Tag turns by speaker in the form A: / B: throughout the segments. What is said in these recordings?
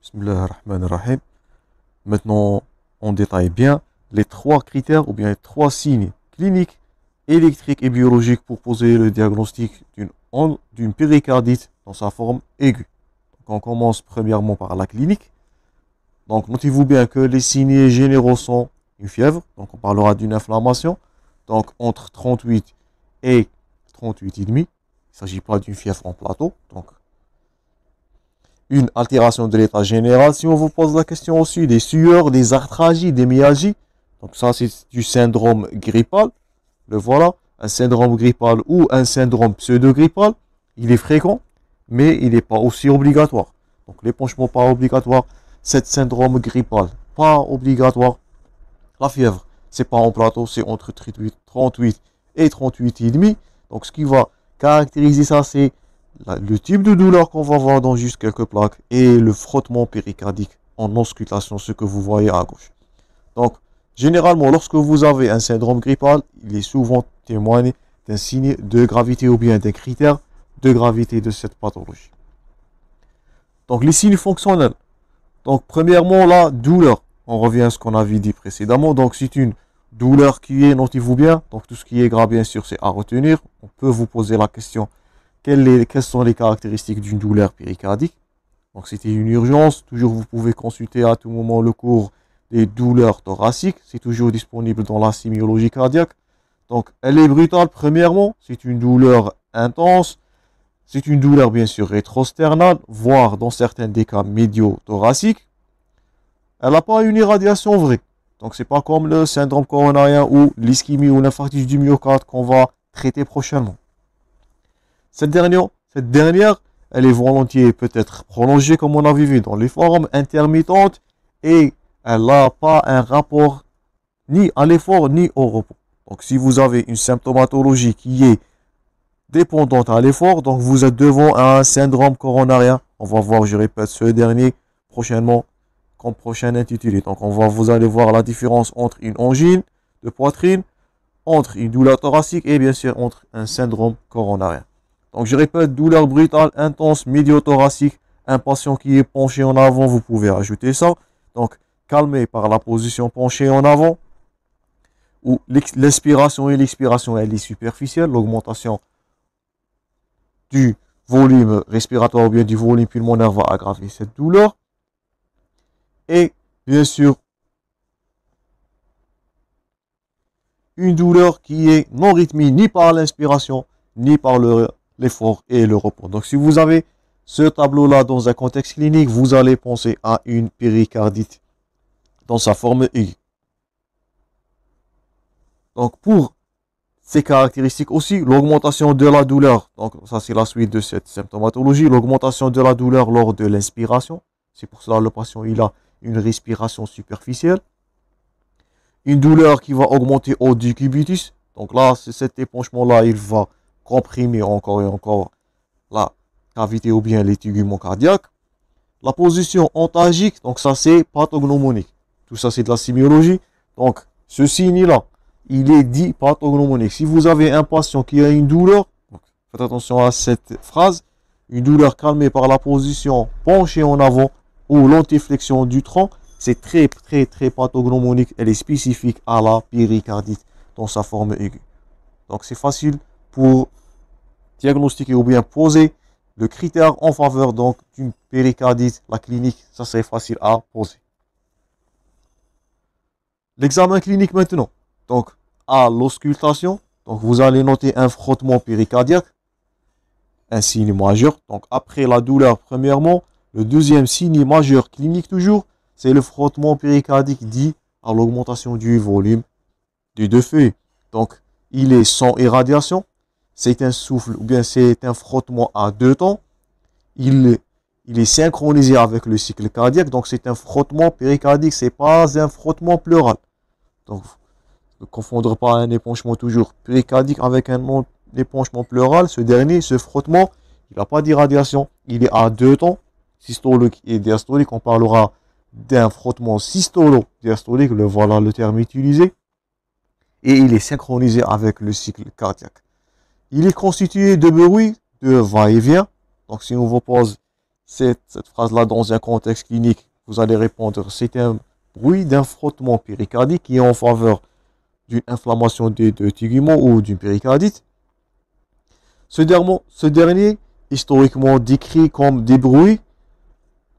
A: Bismillah ar-Rahman ar-Rahim. Maintenant, on détaille bien les trois critères ou bien les trois signes cliniques, électriques et biologiques pour poser le diagnostic d'une péricardite dans sa forme aiguë. Donc, on commence premièrement par la clinique. Donc, notez-vous bien que les signes généraux sont une fièvre. Donc, on parlera d'une inflammation. Donc, entre 38 et 38,5. Il ne s'agit pas d'une fièvre en plateau. Donc, une altération de l'état général. Si on vous pose la question aussi des sueurs, des arthralgies, des myalgies, donc ça c'est du syndrome grippal. Le voilà, un syndrome grippal ou un syndrome pseudo-grippal, il est fréquent, mais il n'est pas aussi obligatoire. Donc l'épanchement pas obligatoire, cet syndrome grippal pas obligatoire. La fièvre, c'est pas en plateau, c'est entre 38 et 38,5. Donc ce qui va caractériser ça, c'est le type de douleur qu'on va voir dans juste quelques plaques et le frottement péricardique en auscultation, ce que vous voyez à gauche. Donc, généralement, lorsque vous avez un syndrome grippal, il est souvent témoigné d'un signe de gravité ou bien d'un critère de gravité de cette pathologie. Donc, les signes fonctionnels. Donc, premièrement, la douleur. On revient à ce qu'on avait dit précédemment. Donc, c'est une douleur qui est, notez-vous bien, donc tout ce qui est gras, bien sûr, c'est à retenir. On peut vous poser la question. Quelles sont les caractéristiques d'une douleur péricardique? Donc, c'était une urgence. Toujours, vous pouvez consulter à tout moment le cours des douleurs thoraciques. C'est toujours disponible dans la sémiologie cardiaque. Donc, elle est brutale, premièrement. C'est une douleur intense. C'est une douleur, bien sûr, rétrosternale, voire dans certains des cas médio-thoraciques. Elle n'a pas une irradiation vraie. Donc, c'est pas comme le syndrome coronarien ou l'ischémie ou l'infarctus du myocarde qu'on va traiter prochainement. Cette dernière, elle est volontiers peut-être prolongée comme on a vu dans les formes intermittentes et elle n'a pas un rapport ni à l'effort ni au repos. Donc si vous avez une symptomatologie qui est dépendante à l'effort, donc vous êtes devant un syndrome coronarien. On va voir, je répète, ce dernier prochainement comme prochain intitulé. Donc vous allez voir la différence entre une angine de poitrine, entre une douleur thoracique et bien sûr entre un syndrome coronarien. Donc, je répète, douleur brutale, intense, médio-thoracique, un patient qui est penché en avant, vous pouvez ajouter ça. Donc, calmé par la position penchée en avant, où l'inspiration et l'expiration, elle est superficielle, l'augmentation du volume respiratoire ou bien du volume pulmonaire va aggraver cette douleur. Et, bien sûr, une douleur qui est non rythmée ni par l'inspiration, ni par l'effort et le repos. Donc, si vous avez ce tableau-là dans un contexte clinique, vous allez penser à une péricardite dans sa forme aiguë. Donc, pour ces caractéristiques aussi, l'augmentation de la douleur. Donc, ça, c'est la suite de cette symptomatologie. L'augmentation de la douleur lors de l'inspiration. C'est pour cela que le patient, il a une respiration superficielle. Une douleur qui va augmenter au décubitus. Donc là, cet épanchement-là, il va comprimer encore et encore la cavité ou bien l'étiguement cardiaque. La position ontagique, donc ça c'est pathognomonique. Tout ça c'est de la sémiologie. Donc ce signe-là, il est dit pathognomonique. Si vous avez un patient qui a une douleur, donc, faites attention à cette phrase, une douleur calmée par la position penchée en avant ou l'antiflexion du tronc, c'est très pathognomonique. Elle est spécifique à la péricardite dans sa forme aiguë. Donc c'est facile pour diagnostiquer ou bien poser le critère en faveur donc d'une péricardite. La clinique, ça c'est facile à poser. L'examen clinique maintenant. Donc à l'auscultation, donc vous allez noter un frottement péricardiaque, un signe majeur. Donc après la douleur premièrement, le deuxième signe majeur clinique toujours, c'est le frottement péricardique dit à l'augmentation du volume des deux feuilles. Donc, il est sans irradiation. C'est un souffle ou bien c'est un frottement à deux temps. Il est synchronisé avec le cycle cardiaque. Donc, c'est un frottement péricardique. Ce n'est pas un frottement pleural. Donc, ne confondre pas un épanchement toujours péricardique avec un épanchement pleural. Ce dernier, ce frottement, il n'a pas d'irradiation. Il est à deux temps, systolique et diastolique. On parlera d'un frottement systolo-diastolique, voilà le terme utilisé, et il est synchronisé avec le cycle cardiaque. Il est constitué de bruit, de va-et-vient. Donc si on vous pose cette phrase-là dans un contexte clinique, vous allez répondre, c'est un bruit d'un frottement péricardique qui est en faveur d'une inflammation des deux teguments ou d'une péricardite. Ce dernier, historiquement décrit comme des bruits,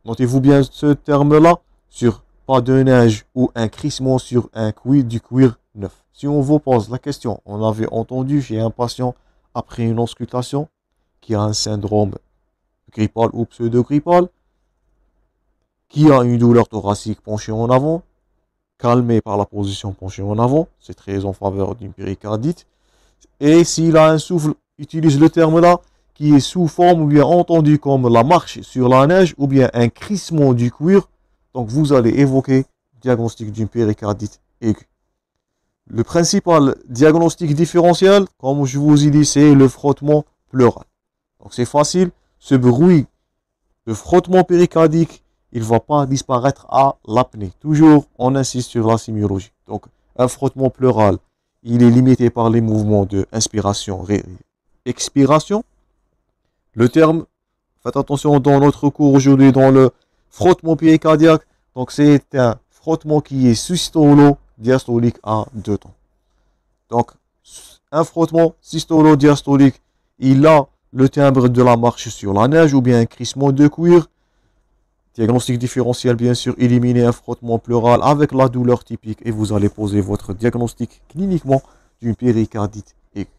A: notez-vous bien ce terme-là, sur pas de neige ou un crissement sur un cuir du cuir neuf. Si on vous pose la question, on avait entendu chez un patient après une auscultation qui a un syndrome grippal ou pseudo-grippal, qui a une douleur thoracique penchée en avant, calmée par la position penchée en avant, c'est très en faveur d'une péricardite. Et s'il a un souffle, utilise le terme là, qui est sous forme ou bien entendu comme la marche sur la neige ou bien un crissement du cuir, donc vous allez évoquer diagnostic d'une péricardite aiguë. Le principal diagnostic différentiel, comme je vous ai dit, c'est le frottement pleural. Donc c'est facile, ce bruit de frottement péricardique, il ne va pas disparaître à l'apnée. Toujours, on insiste sur la sémiologie. Donc un frottement pleural, il est limité par les mouvements de inspiration, expiration. Le terme, faites attention dans notre cours aujourd'hui, dans le frottement péricardiaque, donc c'est un frottement qui est systolo-diastolique à deux temps. Donc, un frottement systolo-diastolique, il a le timbre de la marche sur la neige ou bien un crissement de cuir. Diagnostic différentiel, bien sûr, éliminer un frottement pleural avec la douleur typique et vous allez poser votre diagnostic cliniquement d'une péricardite aiguë.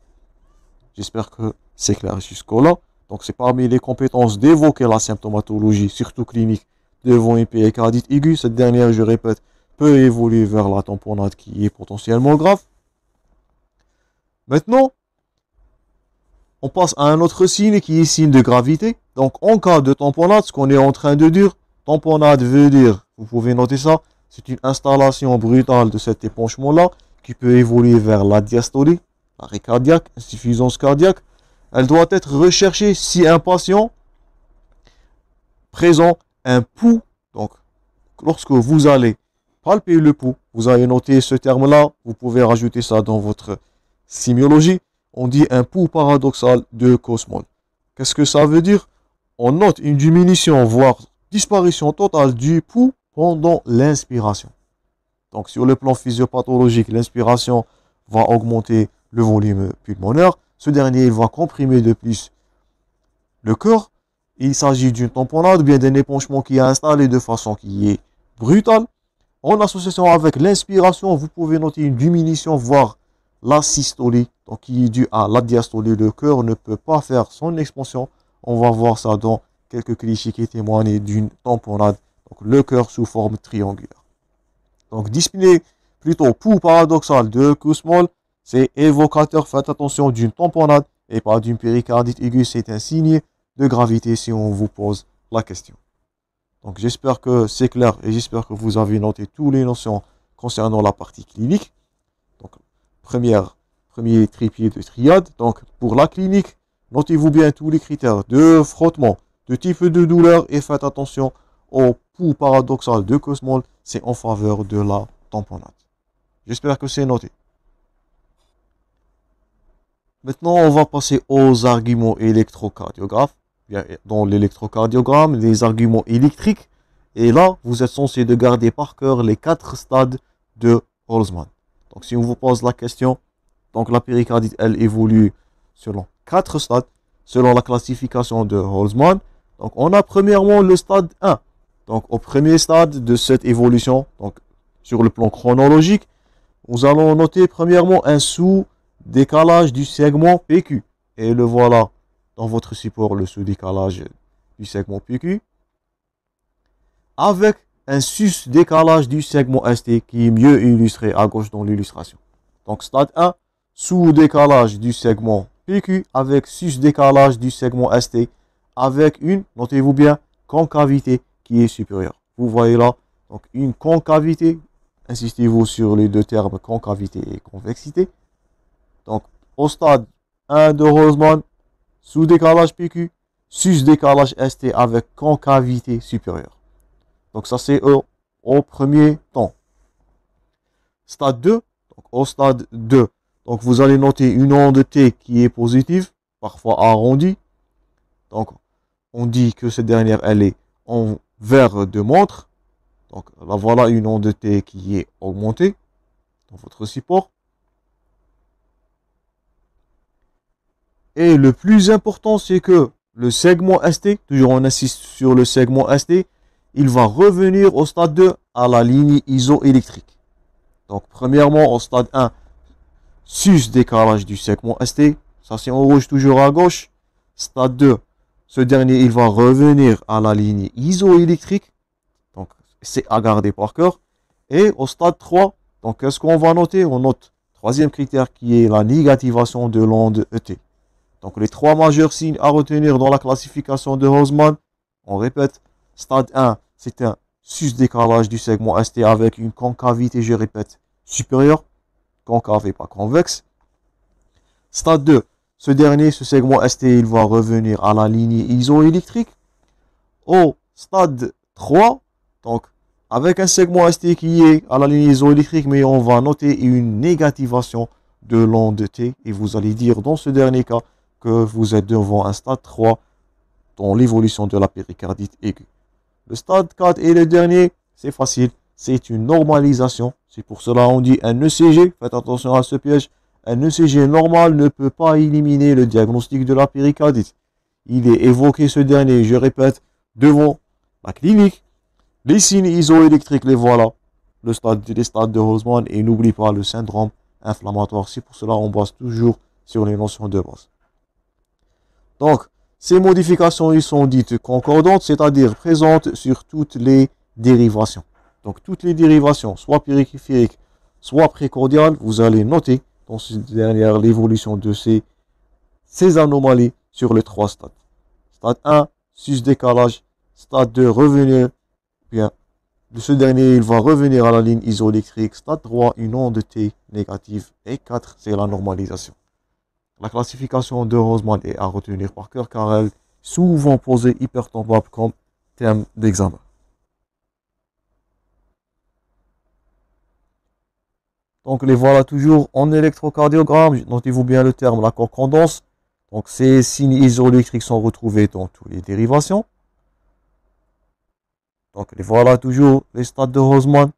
A: J'espère que c'est clair jusqu'au-là. Donc, c'est parmi les compétences d'évoquer la symptomatologie, surtout clinique, devant une péricardite aiguë. Cette dernière, je répète, peut évoluer vers la tamponnade qui est potentiellement grave. Maintenant, on passe à un autre signe qui est signe de gravité. Donc, en cas de tamponnade, ce qu'on est en train de dire, tamponnade veut dire, vous pouvez noter ça, c'est une installation brutale de cet épanchement-là qui peut évoluer vers la diastolie, l'arrêt cardiaque, insuffisance cardiaque. Elle doit être recherchée si un patient présente un pouls. Donc, lorsque vous allez palper le pouls, vous allez noter ce terme-là, vous pouvez rajouter ça dans votre sémiologie. On dit un pouls paradoxal de Kussmaul. Qu'est-ce que ça veut dire? On note une diminution, voire disparition totale du pouls pendant l'inspiration. Donc, sur le plan physiopathologique, l'inspiration va augmenter le volume pulmonaire. Ce dernier, il va comprimer de plus le cœur. Il s'agit d'une tamponnade ou bien d'un épanchement qui est installé de façon qui est brutale. En association avec l'inspiration, vous pouvez noter une diminution, voire la systolie, donc qui est due à la diastolie. Le cœur ne peut pas faire son expansion. On va voir ça dans quelques clichés qui témoignent d'une tamponnade. Donc le cœur sous forme triangulaire. Donc dyspnée, plutôt pouls paradoxal de Kussmaul, c'est évocateur, faites attention, d'une tamponnade et pas d'une péricardite aiguë. C'est un signe de gravité si on vous pose la question. Donc j'espère que c'est clair et j'espère que vous avez noté toutes les notions concernant la partie clinique. Donc premier trépied de triade. Donc pour la clinique, notez-vous bien tous les critères de frottement, de type de douleur et faites attention au pouls paradoxal de Kussmaul, c'est en faveur de la tamponnade. J'espère que c'est noté. Maintenant, on va passer aux arguments électrocardiographes. Dans l'électrocardiogramme, les arguments électriques. Et là, vous êtes censé de garder par cœur les 4 stades de Holzmann. Donc, si on vous pose la question, donc la péricardite, elle évolue selon 4 stades, selon la classification de Holzmann. Donc, on a premièrement le stade 1. Donc, au premier stade de cette évolution, donc sur le plan chronologique, nous allons noter premièrement un sous-décalage du segment PQ. Et le voilà dans votre support, le sous-décalage du segment PQ. Avec un sus-décalage du segment ST qui est mieux illustré à gauche dans l'illustration. Donc, stade 1, sous-décalage du segment PQ avec sus-décalage du segment ST avec une, notez-vous bien, concavité qui est supérieure. Vous voyez là, donc une concavité, insistez-vous sur les deux termes concavité et convexité. Donc au stade 1 de Holzmann, sous-décalage PQ, sus-décalage ST avec concavité supérieure. Donc ça c'est au premier temps. Stade 2, donc au stade 2, donc vous allez noter une onde T qui est positive, parfois arrondie. Donc on dit que cette dernière, elle est en verre de montre. Donc là, voilà une onde de T qui est augmentée dans votre support. Et le plus important, c'est que le segment ST, toujours on insiste sur le segment ST, il va revenir au stade 2 à la ligne isoélectrique. Donc premièrement, au stade 1, sus décalage du segment ST, ça c'est en rouge toujours à gauche. Stade 2, ce dernier, il va revenir à la ligne isoélectrique. Donc c'est à garder par cœur. Et au stade 3, donc qu'est-ce qu'on va noter? On note troisième critère qui est la négativation de l'onde ET. Donc les trois majeurs signes à retenir dans la classification de Hozman, on répète, stade 1, c'est un sus-décalage du segment ST avec une concavité, je répète, supérieure, concave et pas convexe. Stade 2, ce dernier, ce segment ST, il va revenir à la ligne isoélectrique. Au stade 3, donc avec un segment ST qui est à la ligne isoélectrique, mais on va noter une négativation de l'onde T, et vous allez dire dans ce dernier cas, que vous êtes devant un stade 3 dans l'évolution de la péricardite aiguë. Le stade 4 et le dernier, c'est facile, c'est une normalisation. C'est pour cela qu'on dit un ECG, faites attention à ce piège, un ECG normal ne peut pas éliminer le diagnostic de la péricardite. Il est évoqué ce dernier, je répète, devant la clinique. Les signes isoélectriques, les voilà, les stades de Hozman, et n'oublie pas le syndrome inflammatoire. C'est pour cela qu'on base toujours sur les notions de base. Donc, ces modifications, ils sont dites concordantes, c'est-à-dire présentes sur toutes les dérivations. Donc, toutes les dérivations, soit périphériques, soit précordiales, vous allez noter dans cette dernière l'évolution de ces anomalies sur les trois stades. Stade 1, sus-décalage. Stade 2, revenir. Bien, de ce dernier, il va revenir à la ligne isoélectrique. Stade 3, une onde T négative. Et 4, c'est la normalisation. La classification de Hozman est à retenir par cœur car elle est souvent posée hypertombable comme thème d'examen. Donc les voilà toujours en électrocardiogramme. Notez-vous bien le terme, la concordance. Donc ces signes isoélectriques sont retrouvés dans toutes les dérivations. Donc les voilà toujours les stades de Hozman.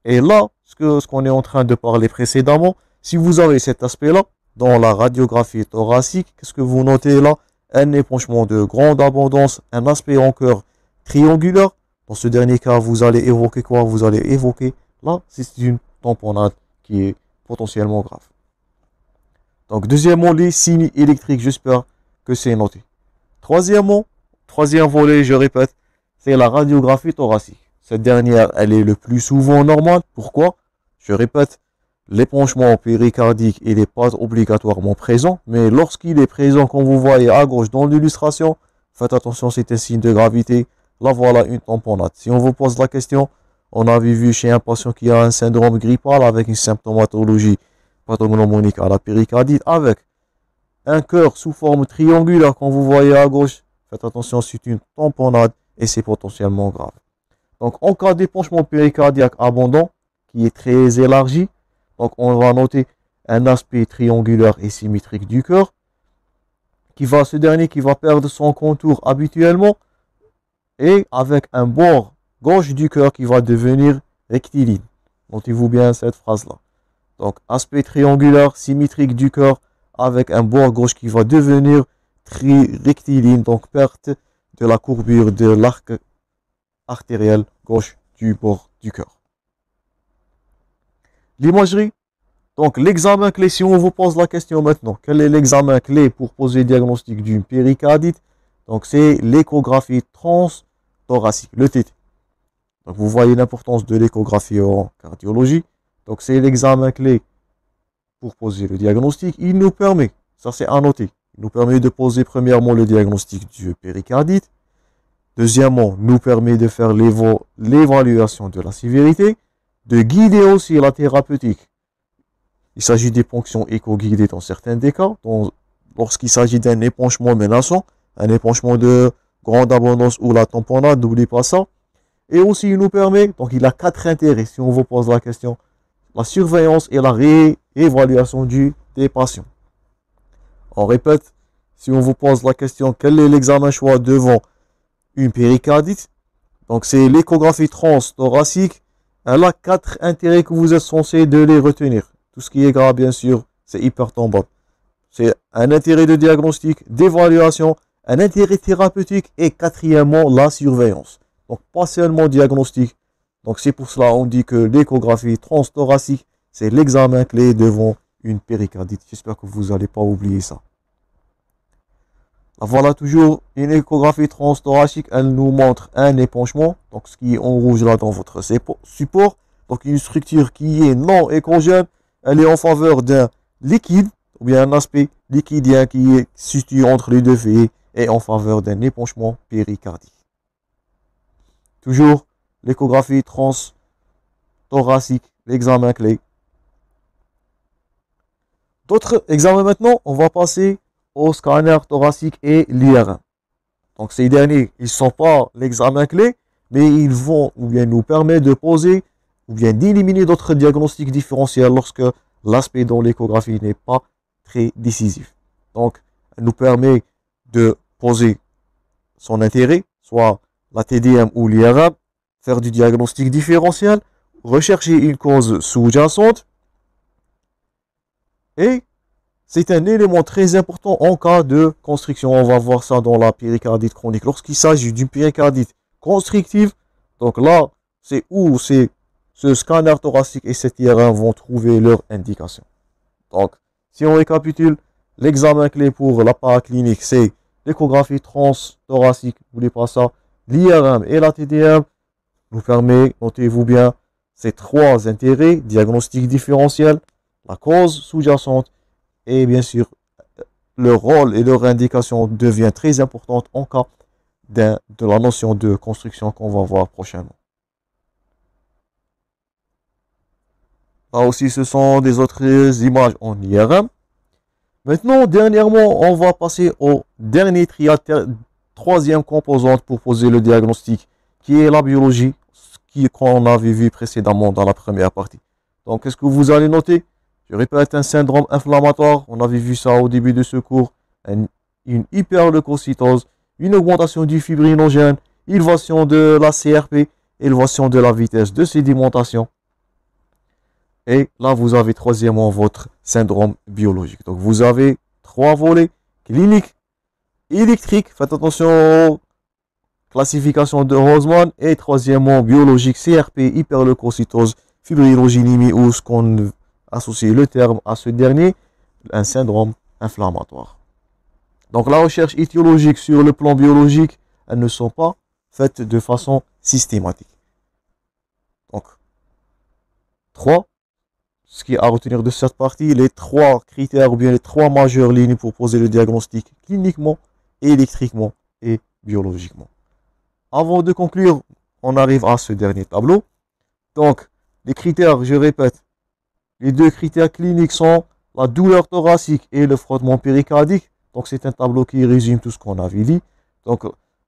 A: Et là, ce qu'on est en train de parler précédemment, si vous avez cet aspect-là, dans la radiographie thoracique, qu'est-ce que vous notez là? Un épanchement de grande abondance, un aspect en cœur triangulaire. Dans ce dernier cas, vous allez évoquer quoi? Vous allez évoquer, là, c'est une tamponnade qui est potentiellement grave. Donc, deuxièmement, les signes électriques, j'espère que c'est noté. Troisièmement, troisième volet, je répète, c'est la radiographie thoracique. Cette dernière, elle est le plus souvent normale. Pourquoi? Je répète, l'épanchement péricardique, il n'est pas obligatoirement présent, mais lorsqu'il est présent, comme vous voyez à gauche dans l'illustration, faites attention, c'est un signe de gravité. Là, voilà une tamponnade. Si on vous pose la question, on avait vu chez un patient qui a un syndrome grippal avec une symptomatologie pathognomonique à la péricardite, avec un cœur sous forme triangulaire, comme vous voyez à gauche, faites attention, c'est une tamponnade et c'est potentiellement grave. Donc, en cas d'épanchement péricardiaque abondant, qui est très élargi, donc, on va noter un aspect triangulaire et symétrique du cœur, ce dernier qui va perdre son contour habituellement, et avec un bord gauche du cœur qui va devenir rectiligne. Notez-vous bien cette phrase-là. Donc, aspect triangulaire, symétrique du cœur, avec un bord gauche qui va devenir rectiligne, donc perte de la courbure de l'arc artériel gauche du bord du cœur. L'imagerie. Donc, l'examen clé, si on vous pose la question maintenant, quel est l'examen clé pour poser le diagnostic d'une péricardite? Donc, c'est l'échographie transthoracique, le TT. Donc, vous voyez l'importance de l'échographie en cardiologie. Donc, c'est l'examen clé pour poser le diagnostic. Il nous permet, ça c'est à noter, il nous permet de poser premièrement le diagnostic du péricardite. Deuxièmement, nous permet de faire l'évaluation de la sévérité, de guider aussi la thérapeutique. Il s'agit des ponctions écho-guidées dans certains des cas, lorsqu'il s'agit d'un épanchement menaçant, un épanchement de grande abondance ou la tamponnade, n'oubliez pas ça. Et aussi, il nous permet, donc il a 4 intérêts, si on vous pose la question, la surveillance et la réévaluation des patients. On répète, si on vous pose la question quel est l'examen choix devant une péricardite, donc c'est l'échographie transthoracique. Elle a 4 intérêts que vous êtes censé de les retenir. Tout ce qui est grave, bien sûr, c'est hyper tombable. C'est un intérêt de diagnostic, d'évaluation, un intérêt thérapeutique et quatrièmement, la surveillance. Donc, pas seulement diagnostic. Donc, c'est pour cela qu'on dit que l'échographie transthoracique, c'est l'examen clé devant une péricardite. J'espère que vous n'allez pas oublier ça. Voilà toujours une échographie transthoracique. Elle nous montre un épanchement. Donc, ce qui est en rouge là dans votre support. Donc, une structure qui est non échogène. Elle est en faveur d'un liquide, ou bien un aspect liquidien qui est situé entre les deux feuillets et en faveur d'un épanchement péricardique. Toujours l'échographie transthoracique, l'examen clé. D'autres examens maintenant, on va passer au scanner thoracique et l'IRM. Donc ces derniers, ils ne sont pas l'examen clé, mais ils vont ou bien nous permettre de poser ou bien d'éliminer d'autres diagnostics différentiels lorsque l'aspect dans l'échographie n'est pas très décisif. Donc, elle nous permet de poser son intérêt, soit la TDM ou l'IRM, faire du diagnostic différentiel, rechercher une cause sous-jacente, et c'est un élément très important en cas de constriction. On va voir ça dans la péricardite chronique. Lorsqu'il s'agit d'une péricardite constrictive, donc là, c'est où ce scanner thoracique et cet IRM vont trouver leur indication. Donc, si on récapitule, l'examen clé pour la paraclinique, c'est l'échographie transthoracique, n'oubliez pas ça, l'IRM et la TDM nous permet, notez-vous bien, ces 3 intérêts, diagnostic différentiel, la cause sous-jacente, et bien sûr, leur rôle et leur indication devient très importante en cas de la notion de construction qu'on va voir prochainement. Là aussi, ce sont des autres images en IRM. Maintenant, dernièrement, on va passer au dernier triade, troisième composante pour poser le diagnostic, qui est la biologie, qu'on avait vu précédemment dans la première partie. Donc, qu'est-ce que vous allez noter? Je répète, un syndrome inflammatoire, on avait vu ça au début de ce cours, une hyperleucocytose, une augmentation du fibrinogène, élévation de la CRP, élévation de la vitesse de sédimentation. Et là, vous avez troisièmement votre syndrome biologique. Donc, vous avez 3 volets cliniques, électriques, faites attention aux classifications de Roseman, et troisièmement biologique, CRP, hyperleucocytose, fibrinogénémie, ou ce qu'on associe le terme à ce dernier, un syndrome inflammatoire. Donc, la recherche étiologique sur le plan biologique, elles ne sont pas faites de façon systématique. Donc, 3. Ce qui est à retenir de cette partie, les 3 critères ou bien les 3 majeures lignes pour poser le diagnostic cliniquement, électriquement et biologiquement. Avant de conclure, on arrive à ce dernier tableau. Donc, les critères, je répète, les 2 critères cliniques sont la douleur thoracique et le frottement péricardique. Donc, c'est un tableau qui résume tout ce qu'on avait dit. Donc,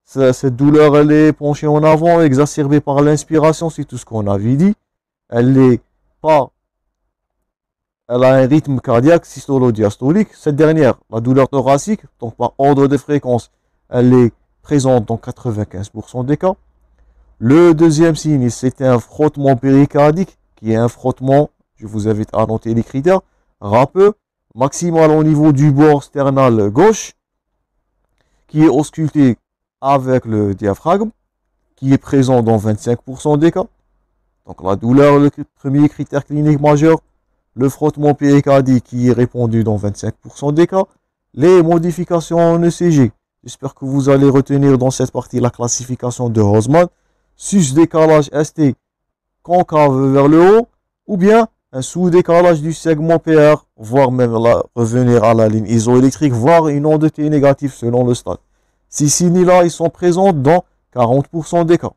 A: cette douleur, elle est penchée en avant, exacerbée par l'inspiration, c'est tout ce qu'on avait dit. Elle a un rythme cardiaque systolo-diastolique. Cette dernière, la douleur thoracique, donc par ordre de fréquence, elle est présente dans 95% des cas. Le deuxième signe, c'est un frottement péricardique, qui est un frottement, je vous invite à noter les critères, râpeux, maximal au niveau du bord sternal gauche, qui est ausculté avec le diaphragme, qui est présent dans 25% des cas. Donc la douleur, le premier critère clinique majeur, le frottement péricardique qui est répandu dans 25% des cas, les modifications en ECG. J'espère que vous allez retenir dans cette partie la classification de Roseman, sus-décalage ST concave vers le haut, ou bien un sous-décalage du segment PR, voire même revenir à la ligne isoélectrique, voire une onde T négative selon le stade. Ces signes-là, ils sont présents dans 40% des cas.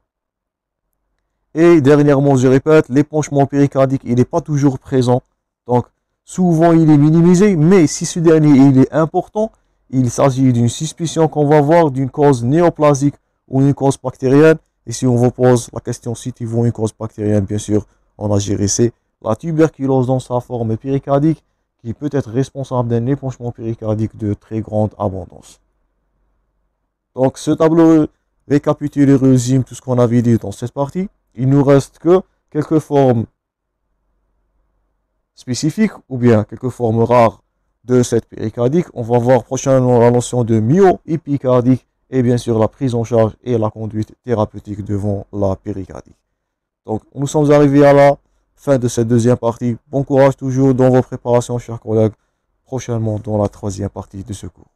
A: Et dernièrement, je répète, l'épanchement péricardique, il n'est pas toujours présent. Donc, souvent, il est minimisé, mais si ce dernier, il est important, il s'agit d'une suspicion qu'on va voir d'une cause néoplasique ou une cause bactérienne. Et si on vous pose la question, si tu vois une cause bactérienne, bien sûr, on a géré, c'est la tuberculose dans sa forme péricardique, qui peut être responsable d'un épanchement péricardique de très grande abondance. Donc ce tableau récapitule et résume tout ce qu'on avait dit dans cette partie. Il nous reste que quelques formes spécifiques ou bien quelques formes rares de cette péricardique. On va voir prochainement la notion de myo-épicardique et bien sûr la prise en charge et la conduite thérapeutique devant la péricardie. Donc nous sommes arrivés à la fin de cette deuxième partie. Bon courage toujours dans vos préparations, chers collègues. Prochainement dans la troisième partie de ce cours.